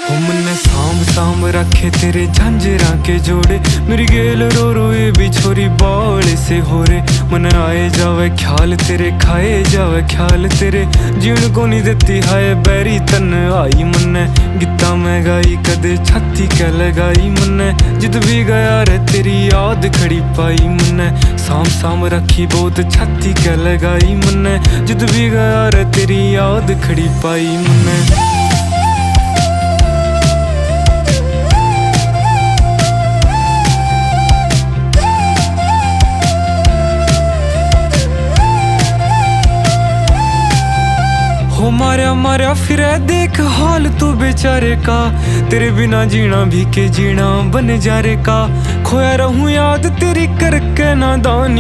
हो मन्ने सांभ सांभ रखे तेरे झांझरा के जोड़े, मेरी गेल रो रो ये भी छोरी बावले से हो रे। मन आए जावे ख्याल तेरे, खाए जावे ख्याल तेरे, जीण को नहीं देती हाय बैरी तन आई। मन्ने गीता में गाई कदे छाती कै लगाई, मन्ने जिद भी गया रे तेरी याद खड़ी पाई। मन्ने सांभ सांभ रखी बहुत छाती कै लगाई, मन्ने जिद भी गया रे तेरी याद खड़ी पाई। मन्ने हो मारा मारा फिर देख हाल तू बेचारे का, तेरे बिना जीना भी के जीना बन जा रे का। खोया रहूं याद तेरी करके नादानी।